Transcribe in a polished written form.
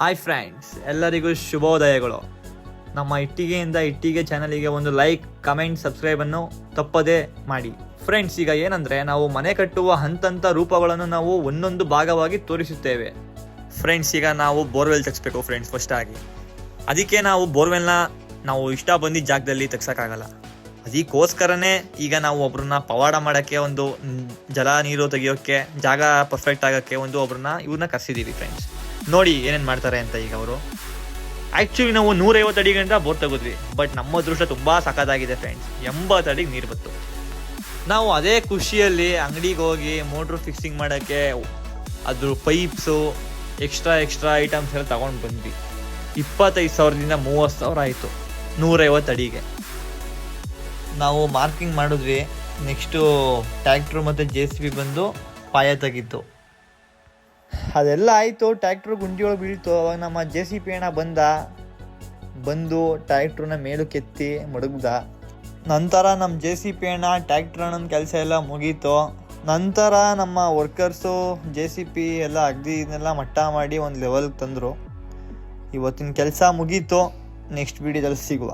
Hi friends, ಎಲ್ಲರಿಗೂ ಶುಭೋದಯಗಳು. ನಮ್ಮ ಇಟ್ಟಿಗೆ ಚಾನಲಿಗೆ ಒಂದು ಲೈಕ್, ಕಮೆಂಟ್, ಸಬ್ಸ್ಕ್ರೈಬನ್ನು ತಪ್ಪದೇ ಮಾಡಿ. ಫ್ರೆಂಡ್ಸ್, ಈಗ ಏನಂದರೆ ನಾವು ಮನೆ ಕಟ್ಟುವ ಹಂತ ರೂಪಗಳನ್ನು ನಾವು ಒಂದೊಂದು ಭಾಗವಾಗಿ ತೋರಿಸುತ್ತೇವೆ. ಫ್ರೆಂಡ್ಸ್, ಈಗ ನಾವು ಬೋರ್ವೆಲ್ ತೆಗಿಸ್ಬೇಕು ಫ್ರೆಂಡ್ಸ್. ಫಸ್ಟ್ ಆಗಿ ಅದಕ್ಕೆ ನಾವು ಬೋರ್ವೆಲ್ನ ನಾವು ಇಷ್ಟ ಬಂದಿದ್ದ ಜಾಗದಲ್ಲಿ ತೆಗ್ಸೋಕ್ಕಾಗಲ್ಲ. ಅದಕ್ಕೋಸ್ಕರನೇ ಈಗ ನಾವು ಒಬ್ರನ್ನ ಪವಾಡ ಮಾಡೋಕ್ಕೆ, ಒಂದು ಜಲ ನೀರು ತೆಗಿಯೋಕ್ಕೆ, ಜಾಗ ಪರ್ಫೆಕ್ಟ್ ಆಗೋಕ್ಕೆ ಇವ್ರನ್ನ ಕರೆಸಿದ್ದೀವಿ ಫ್ರೆಂಡ್ಸ್. ನೋಡಿ ಏನೇನು ಮಾಡ್ತಾರೆ ಅಂತ. ಈಗ ಅವರು ಆ್ಯಕ್ಚುಲಿ ನಾವು 150 ಅಡಿಗಿಂತ ಬೋರ್ ತೆಗೆದ್ವಿ, ಬಟ್ ನಮ್ಮ ಅದೃಷ್ಟ ತುಂಬ ಸಖತ್ತಾಗಿದೆ ಫ್ರೆಂಡ್ಸ್. 80 ಅಡಿಗೆ ನೀರು ಬಂತು. ನಾವು ಅದೇ ಖುಷಿಯಲ್ಲಿ ಅಂಗಡಿಗೆ ಹೋಗಿ ಮೋಟ್ರು ಫಿಕ್ಸಿಂಗ್ ಮಾಡೋಕ್ಕೆ ಅದ್ರ ಪೈಪ್ಸು ಎಕ್ಸ್ಟ್ರಾ ಐಟಮ್ಸ್ ಎಲ್ಲ ತಗೊಂಡು ಬಂದ್ವಿ. 25,000ದಿಂದ 30,000 ಆಯಿತು 150 ಅಡಿಗೆ. ನಾವು ಮಾರ್ಕಿಂಗ್ ಮಾಡಿದ್ವಿ. ನೆಕ್ಸ್ಟು ಟ್ಯಾಕ್ಟ್ರು ಮತ್ತು JCB ಬಂದು ಪಾಯ ತೆಗಿತು. ಅದೆಲ್ಲ ಆಯಿತು. ಟ್ಯಾಕ್ಟ್ರು ಗುಂಡಿಯೊಳಗೆ ಬೀಳ್ತು. ಅವಾಗ ನಮ್ಮ JCB ಅಣ್ಣ ಬಂದು ಟ್ಯಾಕ್ಟ್ರನ್ನ ಮೇಲಕ್ಕೆತ್ತಿ ಮಡಗ್ದ. ನಂತರ ನಮ್ಮ JCB ಅಣ್ಣ ಟ್ಯಾಕ್ಟ್ರ್ ಅಣ್ಣನ ಕೆಲಸ ಎಲ್ಲ ಮುಗೀತು. ನಂತರ ನಮ್ಮ ವರ್ಕರ್ಸು JCB ಎಲ್ಲ ಅಗದಿ ಇದನ್ನೆಲ್ಲ ಮಟ್ಟ ಮಾಡಿ ಒಂದು ಲೆವೆಲ್ಗೆ ತಂದರು. ಇವತ್ತಿನ ಕೆಲಸ ಮುಗೀತು. ನೆಕ್ಸ್ಟ್ ವಿಡಿಯೋದಲ್ಲಿ ಸಿಗುವ.